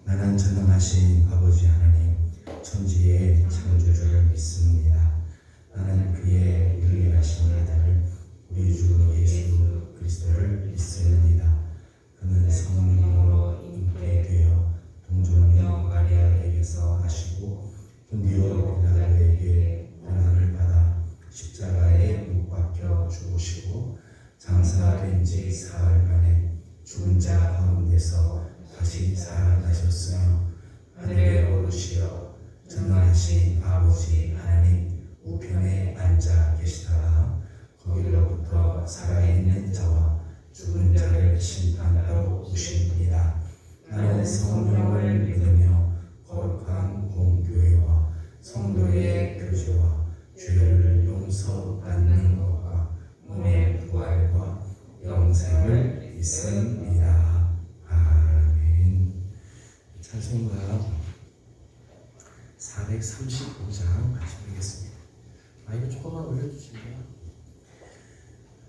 나는 전능하신 아버지 하나님, 천지의 창조주를 믿습니다. 나는 그의 유일하신 아들, 우리 주 예수 그리스도를 믿습니다. 그는 성령으로 잉태되어 동정녀 마리아에게서 나시고 본디오 빌라도에게 고난을 받아 십자가에 못 박혀 죽으시고 장사된 지 사흘 만에 죽은 자 가운데서 다시 살아나셨으며 하늘에 오르시어 전능하신 아버지 하나님 우편에 앉아 계시다가 거기로부터 살아있는 자와 죽은 자를 심판하러 오십니다. 나는 성령을 믿으며 거룩한 공교회와 성도의 교제와 죄를 용서받는 것과 몸의 부활과 영생을 믿습니다. 아멘. 찬송가 435장 같이 부르겠습니다. 이거 조금만 올려주시고요.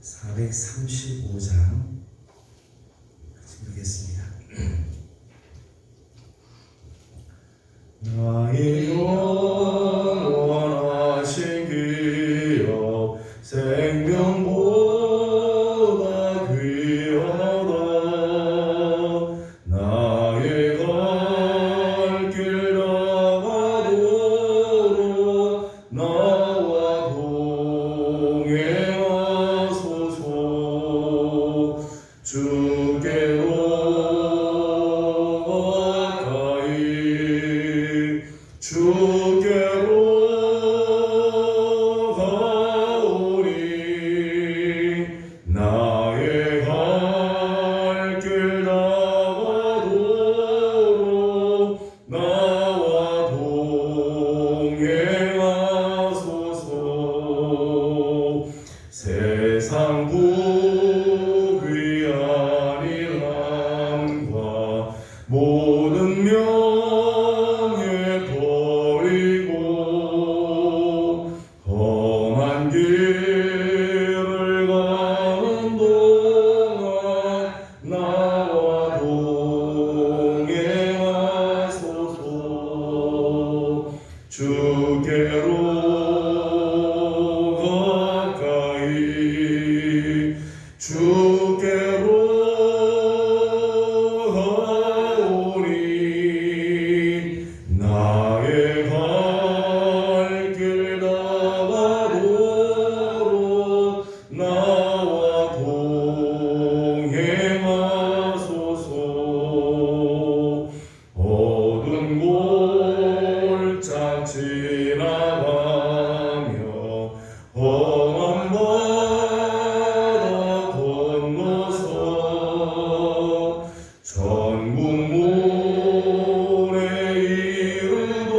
435장 같이 부르겠습니다. 나의 영원하신 기업 생명보다 귀하다. 나의 갈 길 나가도록 나와 동행하소서. 주께로 주께로 가오리. 나의 갈 길 나가도록 나와 동행하소서. 세상 부귀한 일함과 모든 명예 버리고 험한 길을 가는 동안 나와 동행하소서. 주께로 가까이 주께로 가오리. 나의 갈 길 나가도록 나와 동행하소서. 어두운 골짝 지나가며 험한 바다 건너서 전국 물에 이르도록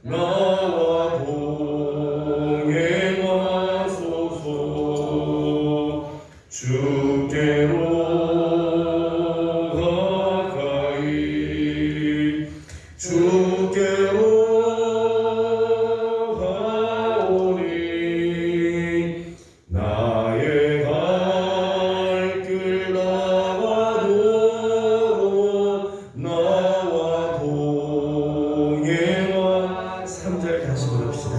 나와 동행하소서. 주께로 가까이 주께로 가오리. 나의 갈 길 나가도록 나와 동행하. 3절 다시 부릅시다.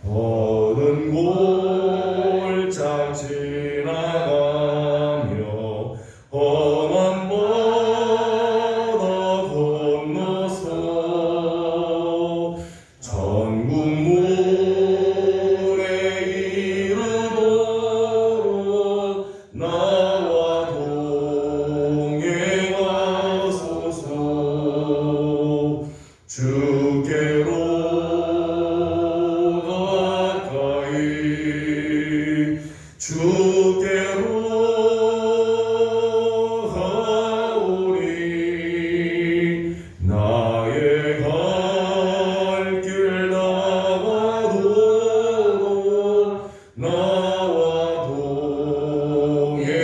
어두운 골짝 지나가며 험한 바다 건너서 전국 물에 이르도록 나와 동행하소서. 주께로 가까이 주께로 가오리. 나의 갈 길 나가도록 나와 동행하소서.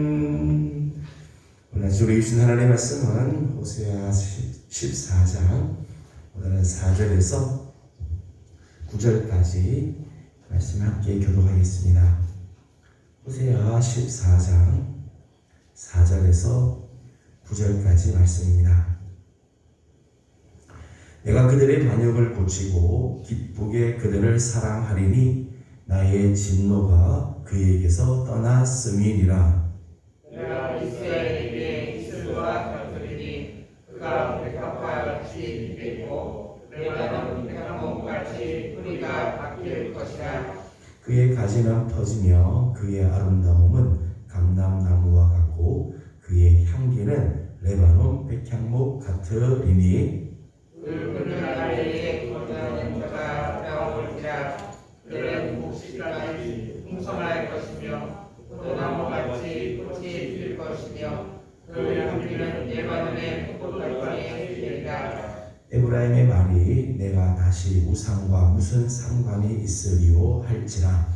아멘. 오늘 우리 주신 하나님의 말씀은 호세아 14장 오늘은 4절에서 9절까지 말씀을 함께 교독하겠습니다. 호세아 14장 4절에서 9절까지 말씀입니다. 내가 그들의 반역을 고치고 기쁘게 그들을 사랑하리니 나의 진노가 그에게서 떠났음이니라. 내가 이스라엘에게 이슬과 다스리니 그가 백합과 같이 되고 레바논 백합목같이 뿌리가 바뀔 것이라. 그의 가지는 퍼지며 그의 아름다움은 감람나무와 같고 그의 향기는 레바논 백향목 같으리니 늙은 아래에 거주하는 자가 나올지라. 그들은 묵시까지 풍성할 것이며 포도나무같이 꽃이 필 것이며 그 향기는 레바논의 꽃같이 피리라. 에브라임의 말이 내가 다시 우상과 무슨 상관이 있으리요 할지라.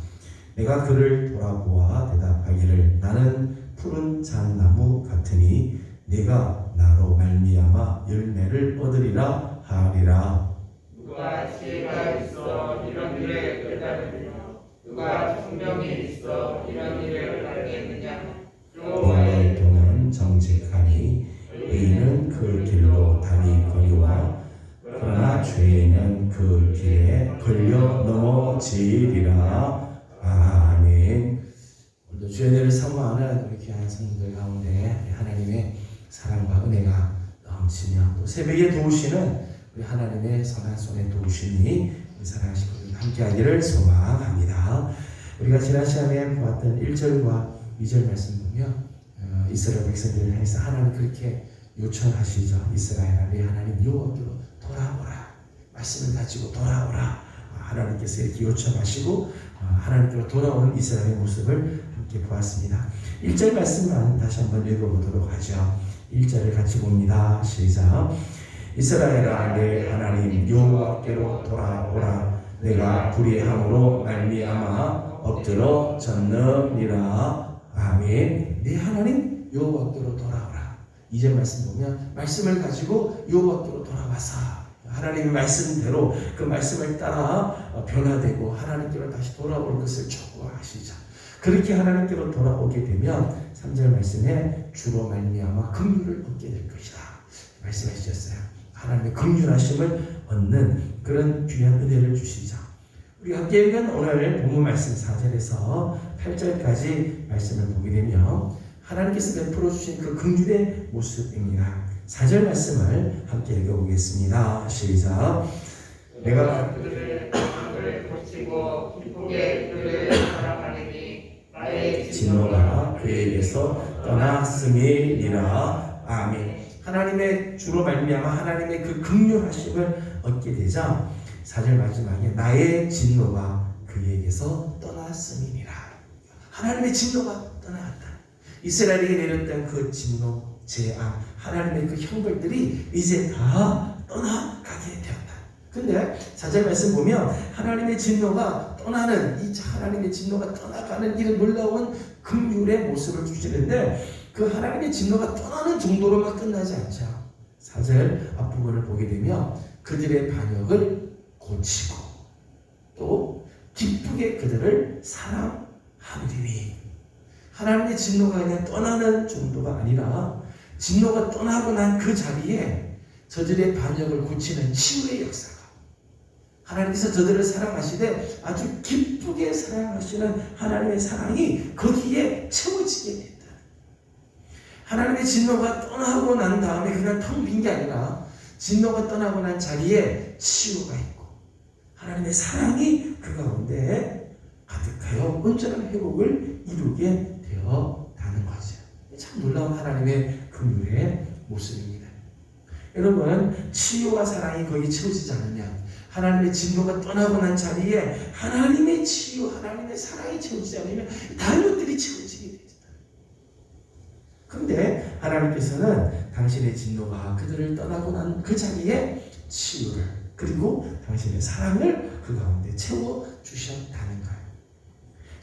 내가 그를 돌아보아 대답하기를 나는 푸른 잣나무 같으니 네가 나로 말미암아 열매를 얻으리라 하리라. 누가 지혜가 있어 이런 일에 깨달으며 누가 총명이 있어 이런 일을 알겠느냐. 여호와의 도는 정직하니 의인은 그 길로 다니거니와 그러나 죄인은 그 길에 걸려 넘어지리라. 아멘. 오늘도 주의 은혜를 사모하는 우리 귀한 성도들 가운데 하나님의 사랑과 은혜가 넘치며 또 새벽에 도우시는 우리 하나님의 선한 손에 도우시니 우리 사랑하는 식구들 함께하기를 소망합니다. 우리가 지난 시간에 보았던 1절과 2절 말씀 보면 이스라엘 백성들을 향해서 하나님 그렇게 요청하시죠. 이스라엘아 내 하나님 여호와께로 돌아오라. 말씀을 가지고 돌아오라. 하나님께서 이렇게 요청하시고 하나님께로 돌아오는 이스라엘의 모습을 함께 보았습니다. 1절 말씀만 다시 한번 읽어보도록 하죠. 1절을 같이 봅니다. 시작. 이스라엘아 내 하나님 여호와께로 돌아오라. 내가 불의함으로 말미암아 엎드러 졌느니라. 아멘. 내 하나님 여호와께로 돌아오라. 2절 말씀 보면 말씀을 가지고 여호와께로 돌아와서 하나님의 말씀대로 그 말씀을 따라 변화되고 하나님께로 다시 돌아올 것을 촉구하시죠. 그렇게 하나님께로 돌아오게 되면 3절 말씀에 주로 말미암아 긍휼을 얻게 될 것이다 말씀하셨어요. 하나님의 긍휼하심을 얻는 그런 귀한 은혜를 주시죠. 우리 함께 읽은 오늘 본문 말씀 4절에서 8절까지 말씀을 보게 되면 하나님께서 베풀어 주신 그 긍휼의 모습입니다. 4절 말씀을 함께 읽어보겠습니다. 시작. 내가 그들의 반역을 고치고 기쁘게 그들을 사랑하리니 나의 진노가 그에게서 떠났음이니라. 아멘. 하나님의 주로 말미암아 하나님의 그 긍휼하심을 얻게 되자 4절 마지막에 나의 진노가 그에게서 떠났음이니라. 하나님의 진노가 떠나갔다. 이스라엘에게 내렸던 그 진노, 재앙, 하나님의 그 형벌들이 이제 다 떠나가게 되었다. 근데 4절 말씀 보면 하나님의 진노가 떠나는 이 하나님의 진노가 떠나가는 이런 놀라운 긍휼의 모습을 주시는데 그 하나님의 진노가 떠나는 정도로만 끝나지 않죠. 4절 앞부분을 보게 되면 그들의 반역을 고치고 또 기쁘게 그들을 사랑하리니 하나님의 진노가 그냥 떠나는 정도가 아니라 진노가 떠나고 난 그 자리에 저들의 반역을 고치는 치유의 역사가 하나님께서 저들을 사랑하시되 아주 기쁘게 사랑하시는 하나님의 사랑이 거기에 채워지게 된다. 하나님의 진노가 떠나고 난 다음에 그냥 텅 빈 게 아니라 진노가 떠나고 난 자리에 치유가 있고 하나님의 사랑이 그 가운데 가득하여 온전한 회복을 이루게 되었다는 거죠. 참 놀라운 하나님의 긍휼의 모습입니다. 여러분 치유와 사랑이 거기 채워지지 않으면 하나님의 진노가 떠나고 난 자리에 하나님의 치유, 하나님의 사랑이 채워지지 않으면 다른 것들이 채워지게 됩니다. 그런데 하나님께서는 당신의 진노가 그들을 떠나고 난 그 자리에 치유를 그리고 당신의 사랑을 그 가운데 채워주셨다는 거예요.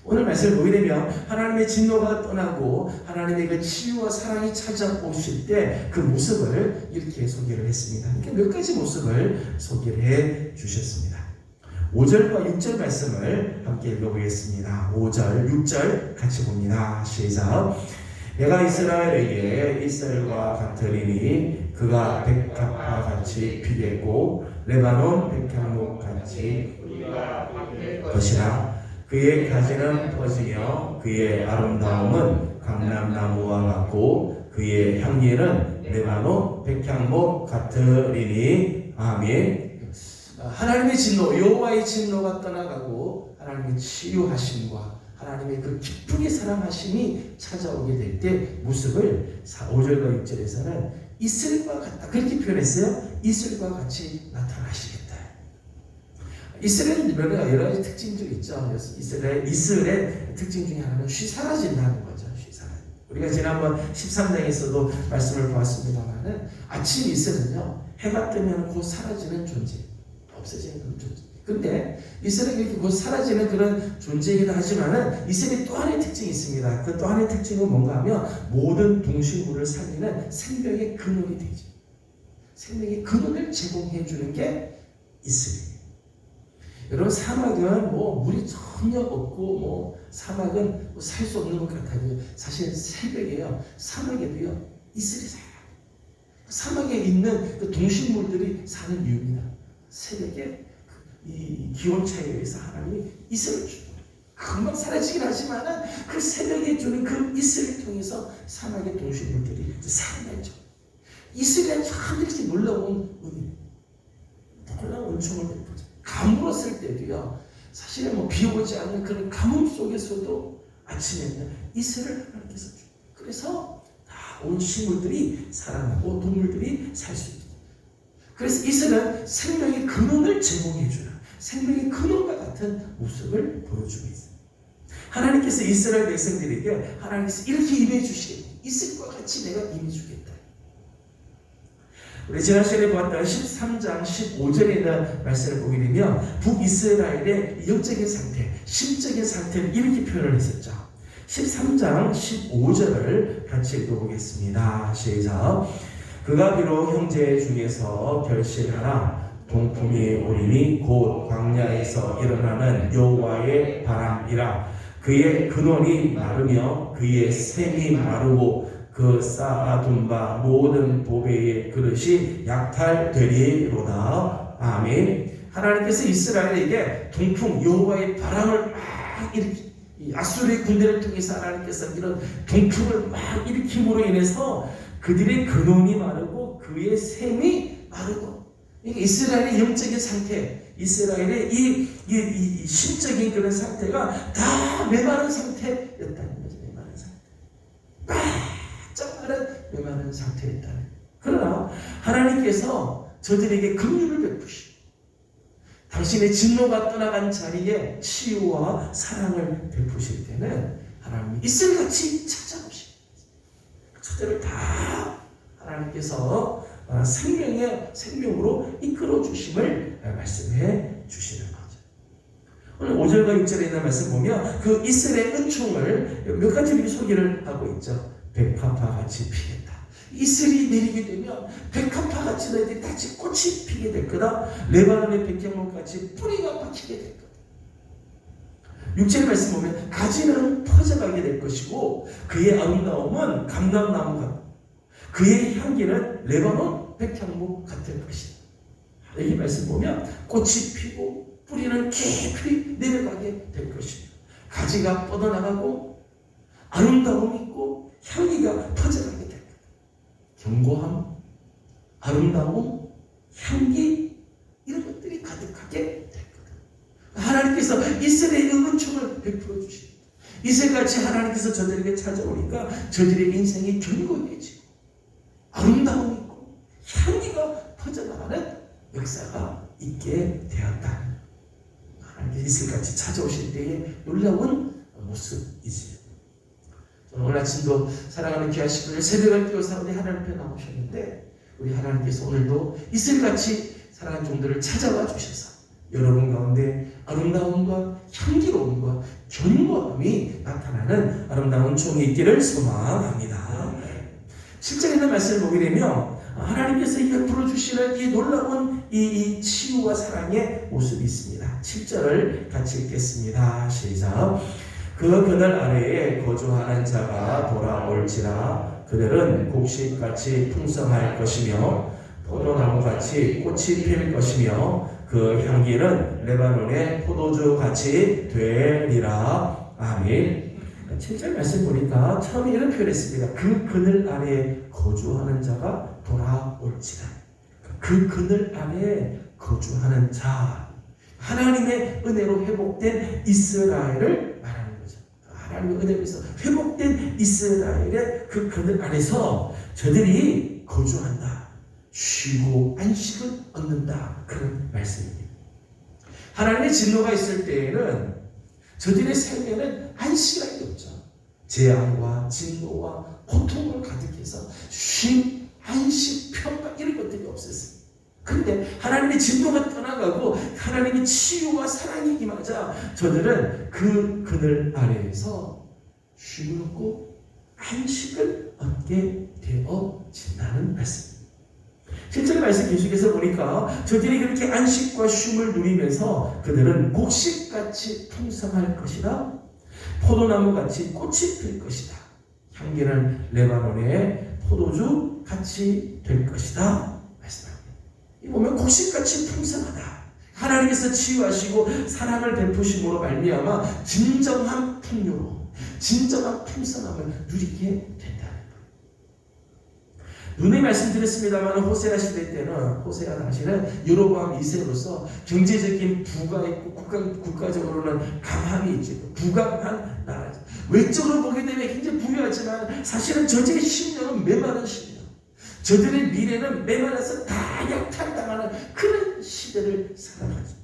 오늘 말씀을 보게 되면 하나님의 진노가 떠나고 하나님의 그 치유와 사랑이 찾아오실 때 그 모습을 이렇게 소개를 했습니다. 이렇게 몇 가지 모습을 소개를 해 주셨습니다. 5절과 6절 말씀을 함께 읽어보겠습니다. 5절, 6절 같이 봅니다. 시작. 내가 이스라엘에게 이슬과 같으리니 그가 백합화 같이 피겠고 레바논 백향목 같이 것이라. 그의 가지는 퍼지며 그의 아름다움은 강남나무와 같고 그의 향기는 레바논 백향목 같으리니. 아멘. 하나님의 진노, 여호와의 진노가 떠나가고 하나님의 치유하심과 하나님의 그 기쁘게 사랑하심이 찾아오게 될 때 모습을 5절과 6절에서는 이슬과 같다 그렇게 표현했어요. 이슬과 같이 나타나시겠다. 이슬에는 여러 가지 특징들이 있죠. 이슬의 특징 중에 하나는 쉬 사라진다는 거죠. 쉬 사라진. 우리가 지난번 13장에서도 말씀을 보았습니다만은 아침 이슬은요, 해가 뜨면 곧 사라지는 존재, 없어지는 그런 존재. 근데 이슬은 이렇게 곧 사라지는 그런 존재이기도 하지만은 이슬이 또 하나의 특징이 있습니다. 그 또 하나의 특징은 뭔가 하면 모든 동식물을 살리는 생명의 근원이 되죠. 생명의 근원을 제공해 주는 게 이슬이에요. 여러분, 사막은 뭐 물이 전혀 없고 뭐 사막은 뭐 살 수 없는 것 같아요. 사실 새벽에요, 사막에도요 이슬이 살아요. 사막에 있는 그 동식물들이 사는 이유입니다. 새벽에 이 기온 차이에 의해서 하나님이 이슬을 주고 금방 사라지긴 하지만은 그 새벽에 주는 그 이슬을 통해서 사막의 동식물들이 살아나죠. 이슬이 참 이렇게 놀라운 은혜, 놀라운 은총을 베푸죠. 가물었을 때도요, 사실은 뭐 비 오지 않는 그런 가뭄 속에서도 아침에는 이슬을 하나님께서 주고, 그래서 다 온 식물들이 살아나고 동물들이 살 수 있다. 그래서 이슬은 생명의 근원을 제공해주는 생명의 근원과 같은 모습을 보여주고 있어요. 하나님께서 이스라엘 백성들에게 하나님께서 이렇게 임해주시겠다. 이슬과 같이 내가 임해주겠다. 우리 지난 시간에 보았던 13장 15절에 있는 말씀을 보게 되면 북이스라엘의 영적인 상태, 심적인 상태를 이렇게 표현을 했었죠. 13장 15절을 같이 읽어보겠습니다. 시작. 그가 비록 형제 중에서 결실하나 동풍이 오리니 곧 광야에서 일어나는 여호와의 바람이라. 그의 근원이 마르며 그의 샘이 마르고 그 쌓아둔 바 모든 보배의 그릇이 약탈되리로다. 아멘. 하나님께서 이스라엘에게 동풍 여호와의 바람을 막 일으키, 아수르의 군대를 통해서 하나님께서 이런 동풍을 막 일으킴으로 인해서 그들의 근원이 마르고 그의 샘이 마르고, 그러니까 이스라엘의 영적인 상태, 이스라엘의 이 심적인 그런 상태가 다 메마른 상태였다는 거죠. 메마른 상태, 바짝 마른 메마른 상태였다는. 그러나 하나님께서 저들에게 긍휼을 베푸시고 당신의 진노가 떠나간 자리에 치유와 사랑을 베푸실 때는 하나님이 이슬같이 찾아오시고 저들을 다 하나님께서 생명으로 이끌어 주심을 말씀해 주시는 거죠. 오늘 5절과 6절에 있는 말씀 보면 그 이슬의 은총을 몇 가지 이렇게 소개를 하고 있죠. 백합화같이 피겠다. 이슬이 내리게 되면 백합화같이 너희들이 다시 꽃이 피게 될 거다. 레바논의 백향목같이 뿌리가 박히게 될 거다. 6절의 말씀 보면 가지는 퍼져가게 될 것이고 그의 아름다움은 감람나무가, 그의 향기는 레바논 백향목 같을 것이다. 이 말씀 보면 꽃이 피고 뿌리는 깊이 내려가게 될 것이다. 가지가 뻗어나가고 아름다움이 있고 향기가 퍼져가게 될 거다. 견고함, 아름다움, 향기, 이런 것들이 가득하게 될 거다. 하나님께서 이스라엘의 은총을 베풀어 주십니다. 이슬같이 하나님께서 저들에게 찾아오니까 저들의 인생이 견고해지고 아름다움이 있고 향기가 퍼져나가는 역사가 있게 되었다. 하나님께서 이슬같이 찾아오실 때의 놀라운 모습이지. 저는 오늘 아침도 사랑하는 귀한 식구들 새벽을 깨워서 우리 하나님 앞에 나오셨는데 우리 하나님께서 오늘도 이슬같이 사랑하는 종들을 찾아와 주셔서 여러분 가운데 아름다움과 향기로움과 견고함이 나타나는 아름다운 총이 있기를 소망합니다. 실제로 있는 말씀을 보게 되면 하나님께서 베풀어 주시는 이 놀라운 이 치유와 사랑의 모습이 있습니다. 7절을 같이 읽겠습니다. 시작. 그 그늘 아래에 거주하는 자가 돌아올지라. 그들은 곡식같이 풍성할 것이며 포도나무같이 꽃이 필 것이며 그 향기는 레바논의 포도주같이 되리라. 아멘. 7절 말씀 보니까 처음에 이런 표현했습니다. 그 그늘 아래에 거주하는 자가 돌아올지라. 그 그늘 아래에 거주하는 자, 하나님의 은혜로 회복된 이스라엘을 말하는 거죠. 하나님의 은혜에서 회복된 이스라엘의 그 그늘 안에서 저들이 거주한다. 쉬고 안식을 얻는다. 그런 말씀입니다. 하나님의 진노가 있을 때에는 저들의 삶에는 안식이 없죠. 재앙과 진노와 고통을 가득해서 쉼, 안식, 평강 이런 것들이 없었어요. 그런데 하나님의 진노가 떠나가고 하나님의 치유와 사랑이 임하자 저들은 그 그늘 아래에서 쉼을 얻고 안식을 얻게 되어진다는 말씀입니다. 실제로 말씀 계속해서 보니까 저들이 그렇게 안식과 쉼을 누리면서 그들은 곡식같이 풍성할 것이다. 포도나무같이 꽃이 필 것이다. 향기는 레바논의 포도주같이 될 것이다. 말씀합니다. 이 보면 곡식같이 풍성하다. 하나님께서 치유하시고 사랑을 베푸심으로 말미암아 진정한 풍요로 진정한 풍성함을 누리게 된다. 눈에 말씀드렸습니다만 호세아 시대 때는 호세아 당시는 여로보암 2세로서 경제적인 부가 있고 국가적으로는 강함이 있지 부강한 나라죠. 외적으로 보게 되면 굉장히 부유하지만 사실은 저들의 심령은 메마른 심령, 저들의 미래는 메마라서 다 약탈당하는 그런 시대를 살아가죠.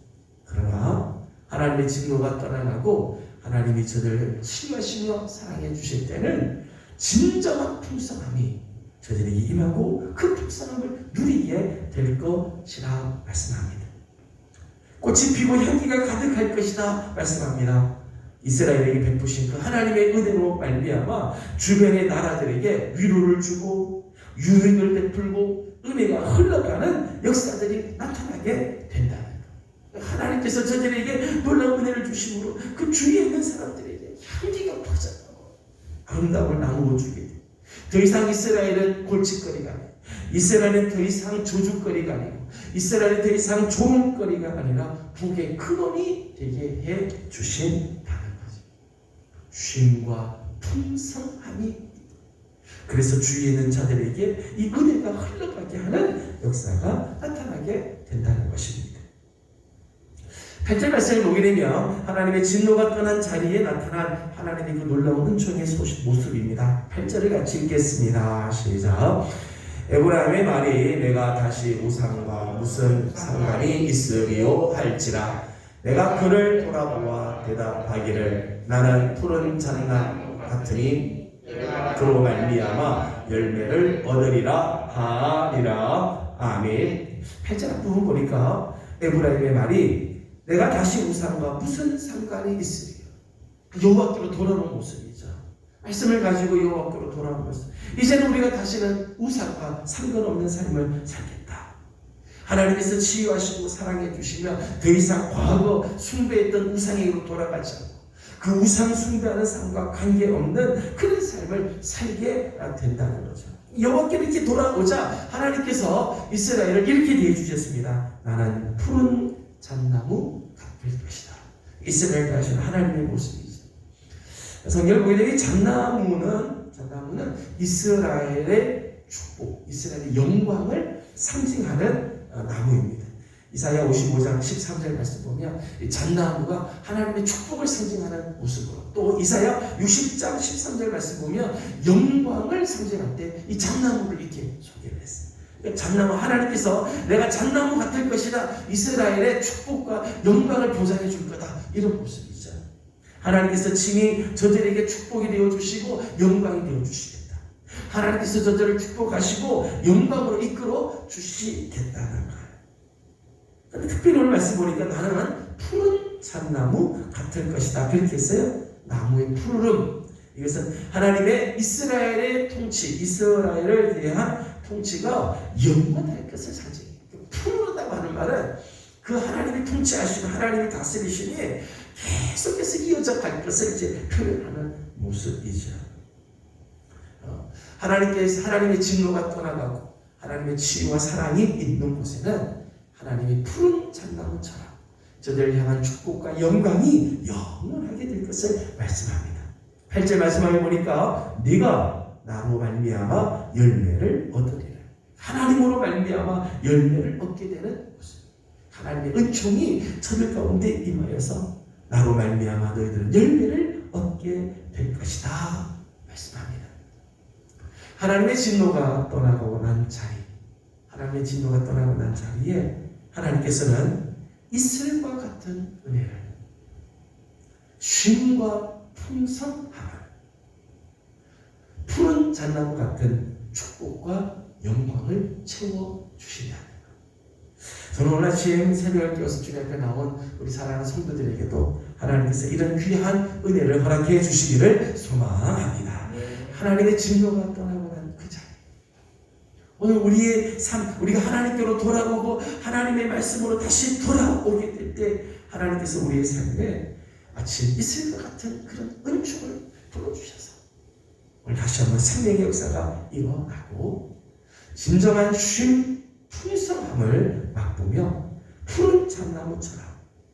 그러나 하나님의 진노가 떠나가고 하나님이 저들을 치유하시며 사랑해 주실 때는 진정한 풍성함이 저들에게 임하고 그 풍성함을 누리게 될 것이라 말씀합니다. 꽃이 피고 향기가 가득할 것이다 말씀합니다. 이스라엘에게 베푸신 그 하나님의 은혜로 말미암아 주변의 나라들에게 위로를 주고 유익을 베풀고 은혜가 흘러가는 역사들이 나타나게 된다는 것. 하나님께서 저들에게 놀라운 은혜를 주심으로 그 주위에 있는 사람들에게 향기가 퍼져나고 아름다움을 나누어 주게 됩니다. 더 이상 이스라엘은 골칫거리가 아니고 이스라엘은 더 이상 조죽거리가 아니고 이스라엘은 더 이상 조롱거리가 아니라 북의 근원이 되게 해 주신다는 거죠. 쉼과 풍성함이 그래서 주위에 있는 자들에게 이 은혜가 흘러가게 하는 역사가 나타나게 된다는 것입니다. 8절 말씀을 보게 되면 하나님의 진노가 떠난 자리에 나타난 하나님의 그 놀라운 은총의 모습입니다. 8절을 같이 읽겠습니다. 시작. 에브라임의 말이 내가 다시 우상과 무슨 상관이 있으리요 할지라. 내가 그를 돌아보아 대답하기를 나는 푸른 잣나무 같으니 그로 말미암아 열매를 얻으리라 하리라. 아멘. 8절 앞부분 보니까 에브라임의 말이 내가 다시 우상과 무슨 상관이 있으리요. 여호와께로 돌아오는 모습이죠. 말씀을 가지고 여호와께로 돌아오는 모습. 이제는 우리가 다시는 우상과 상관없는 삶을 살겠다. 하나님께서 치유하시고 사랑해 주시며 더 이상 과거 숭배했던 우상에게로 돌아가지 않고 그 우상 숭배하는 삶과 관계없는 그런 삶을 살게 된다는 거죠. 여호와께로 이렇게 돌아오자 하나님께서 이스라엘을 이렇게 대해주셨습니다. 나는 푸른 잣나무 같을 것이다. 이스라엘 가신 하나님의 모습이죠. 성경을 보게 되면 잣나무는 이스라엘의 축복, 이스라엘의 영광을 상징하는 나무입니다. 이사야 55장 13절 말씀 보면 이 잣나무가 하나님의 축복을 상징하는 모습으로, 또 이사야 60장 13절 말씀 보면 영광을 상징할 때 이 잣나무를 이렇게 소개를 했어요. 잣나무, 하나님께서 내가 잣나무 같을 것이다. 이스라엘의 축복과 영광을 보장해 줄 거다. 이런 모습이죠. 하나님께서 친히 저들에게 축복이 되어주시고 영광이 되어주시겠다. 하나님께서 저들을 축복하시고 영광으로 이끌어 주시겠다는 거예요. 그런데 특별히 오늘 말씀 보니까 나는 푸른 잣나무 같을 것이다. 그렇게 했어요. 나무의 푸르름, 이것은 하나님의 이스라엘의 통치, 이스라엘을 대한 통치가 영원할 것을 상징해요. 푸른다고 하는 말은 그 하나님이 통치하시고 하나님이 다스리시니 계속해서 이어져 갈 것을 이제 표현하는 모습이죠. 하나님의 진노가 떠나가고 하나님의 치유와 사랑이 있는 곳에는 하나님이 푸른 잣나무처럼 저들을 향한 축복과 영광이 영원하게 될 것을 말씀합니다. 8절 말씀하게 보니까 네가 나로 말미암아 열매를 얻으리라. 하나님으로 말미암아 열매를 얻게 되는 모습. 하나님의 은총이 저들 가운데 임하여서 나로 말미암아 너희들은 열매를 얻게 될 것이다 말씀합니다. 하나님의 진노가 떠나고 난 자리, 하나님의 진노가 떠나고 난 자리에 하나님께서는 이슬과 같은 은혜를, 쉼과 풍성함을, 푸른 잣나무 같은 축복과 영광을 채워주신다. 저는 오늘 아침 새벽을 깨워서 주님 앞에 나온 우리 사랑하는 성도들에게도 하나님께서 이런 귀한 은혜를 허락해 주시기를 소망합니다. 하나님의 진노가 떠나고 난 그 자리, 오늘 우리의 삶, 우리가 하나님께로 돌아오고 하나님의 말씀으로 다시 돌아오게 될 때 하나님께서 우리의 삶에 아침 이슬과 같은 그런 은총을 불어주셔서 오늘 다시 한번 생명의 역사가 일어나고 진정한 쉼, 풍성함을 맛보며 푸른 잣나무처럼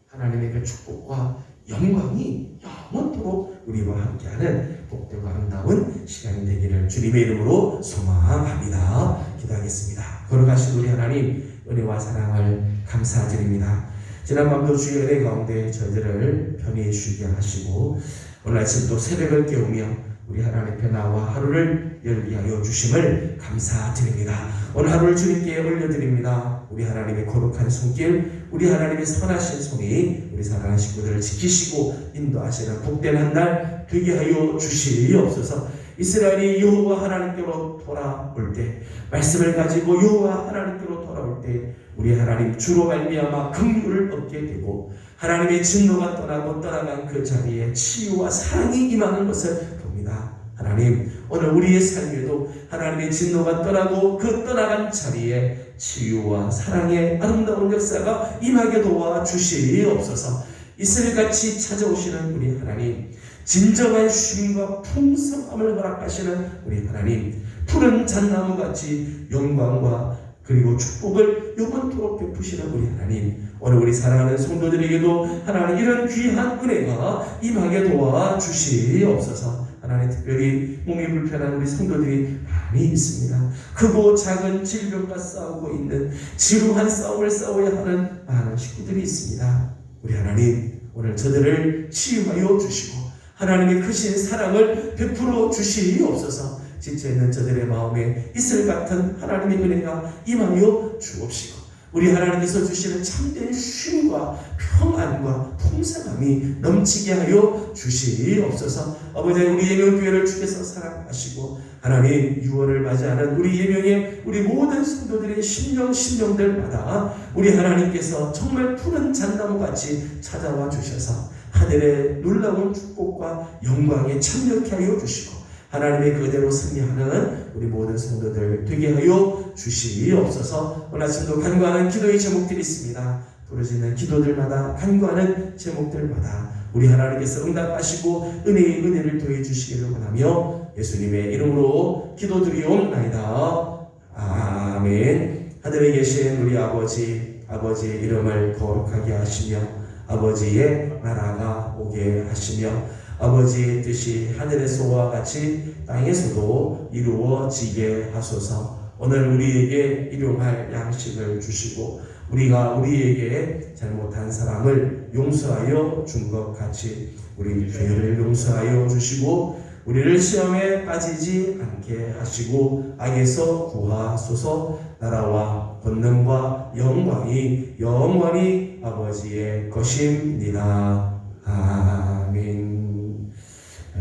하나님의 그 축복과 영광이 영원토록 우리와 함께하는 복되고 아름다운 시간이 되기를 주님의 이름으로 소망합니다. 기도하겠습니다. 걸어가신 우리 하나님, 은혜와 사랑을 감사드립니다. 지난밤도 주의 은혜 가운데 저희들을 편히 쉬게 하시고 오늘 아침 또 새벽을 깨우며 우리 하나님 앞에 나와 하루를 열리하여 주심을 감사드립니다. 오늘 하루를 주님께 올려드립니다. 우리 하나님의 거룩한 손길, 우리 하나님의 선하신 손이 우리 사랑하는 식구들을 지키시고 인도하시는 복된 한 날 되게 하여 주시옵소서. 이스라엘이 여호와 하나님께로 돌아올 때, 말씀을 가지고 여호와 하나님께로 돌아올 때 우리 하나님 주로 말미암아 긍휼을 얻게 되고 하나님의 진노가 떠나고 떠나간 그 자리에 치유와 사랑이 임하는 것을 봅니다. 하나님, 오늘 우리의 삶에도 하나님의 진노가 떠나고 그 떠나간 자리에 치유와 사랑의 아름다운 역사가 임하게 도와주시옵소서. 이슬같이 찾아오시는 우리 하나님, 진정한 쉼과 풍성함을 허락하시는 우리 하나님, 푸른 잣나무같이 영광과 그리고 축복을 영원토록 베푸시는 우리 하나님, 오늘 우리 사랑하는 성도들에게도 하나님 이런 귀한 은혜가 임하게 도와주시옵소서. 하나님, 특별히 몸이 불편한 우리 성도들이 많이 있습니다. 크고 작은 질병과 싸우고 있는 지루한 싸움을 싸워야 하는 많은 식구들이 있습니다. 우리 하나님, 오늘 저들을 치유하여 주시고 하나님의 크신 사랑을 베풀어 주시옵소서. 지쳐있는 저들의 마음에 이슬 같은 하나님의 은혜가 임하여 주옵시고 우리 하나님께서 주시는 참된 쉼과 평안과 풍성함이 넘치게 하여 주시옵소서. 아버지, 우리 예명교회를 주께서 사랑하시고 하나님 유월을 맞이하는 우리 예명의 우리 모든 성도들의 심령들마다 우리 하나님께서 정말 푸른 잣나무같이 찾아와 주셔서 하늘의 놀라운 축복과 영광에 참여케 하여 주시고 하나님의 그대로 승리하는 우리 모든 성도들 되게 하여 주시옵소서. 오늘 아침도 간구하는 기도의 제목들이 있습니다. 부르짖는 기도들마다, 간구하는 제목들마다 우리 하나님께서 응답하시고 은혜의 은혜를 더해 주시기를 원하며 예수님의 이름으로 기도드리옵나이다. 아멘. 하늘에 계신 우리 아버지의 이름을 거룩하게 하시며 아버지의 나라가 오게 하시며 아버지의 뜻이 하늘에서와 같이 땅에서도 이루어지게 하소서. 오늘 우리에게 일용할 양식을 주시고 우리가 우리에게 잘못한 사람을 용서하여 준 것 같이 우리 죄를 용서하여 주시고 우리를 시험에 빠지지 않게 하시고 악에서 구하소서. 나라와 권능과 영광이 영원히 아버지의 것입니다. 아멘.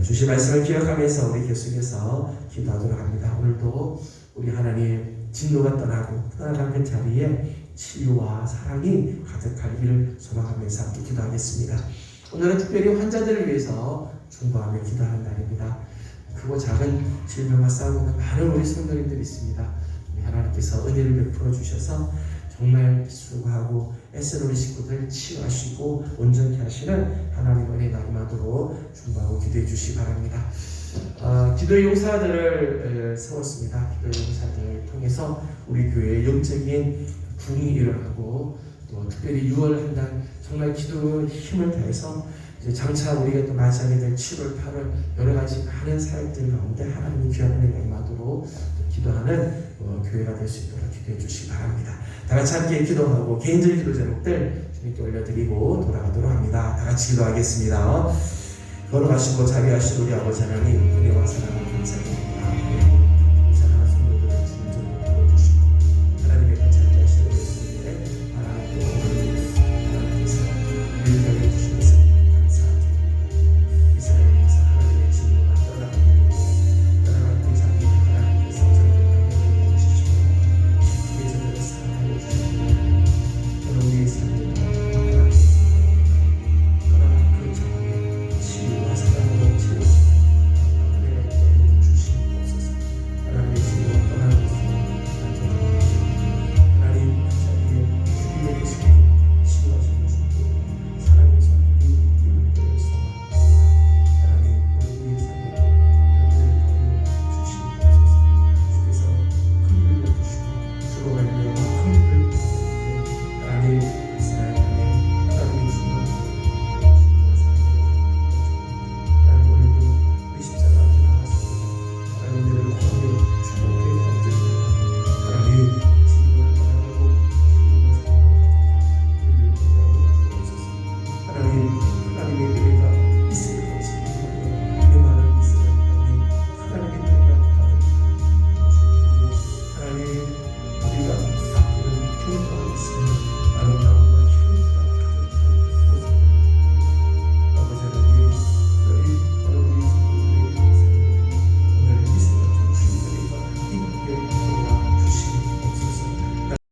주신 말씀을 기억하면서 우리 계속해서 기도하도록 합니다. 오늘도 우리 하나님 진노가 떠나간 그 자리에 치유와 사랑이 가득하기를 소망하면서 함께 기도하겠습니다. 오늘은 특별히 환자들을 위해서 중보하며 기도하는 날입니다. 크고 작은 질병과 싸우고 있는 많은 우리 성도님들이 있습니다. 우리 하나님께서 은혜를 베풀어 주셔서 정말 수고하고 애쓰는 우리 식구들 치유하시고 온전케 하시는 하나님의 은혜 나림하도록 중보하고 기도해 주시기 바랍니다. 기도의 용사들을 세웠습니다. 기도의 용사들을 통해서 우리 교회의 영적인 부흥이 일어나고 또 특별히 6월 한 달 정말 기도의 힘을 다해서 이제 장차 우리가 또 맞이하게 될 7월, 8월 여러 가지 많은 사역들 가운데 하나님의 귀한 은혜가 임하도록 기도하는 교회가 될 수 있도록 기도해 주시기 바랍니다. 다 같이 함께 기도하고 개인적인 기도 제목들 주님께 올려드리고 돌아가도록 합니다. 다 같이 기도하겠습니다. 걸어가시고 자비하신 우리 아버지 하나님, 은혜와 사랑을 감사드립니다.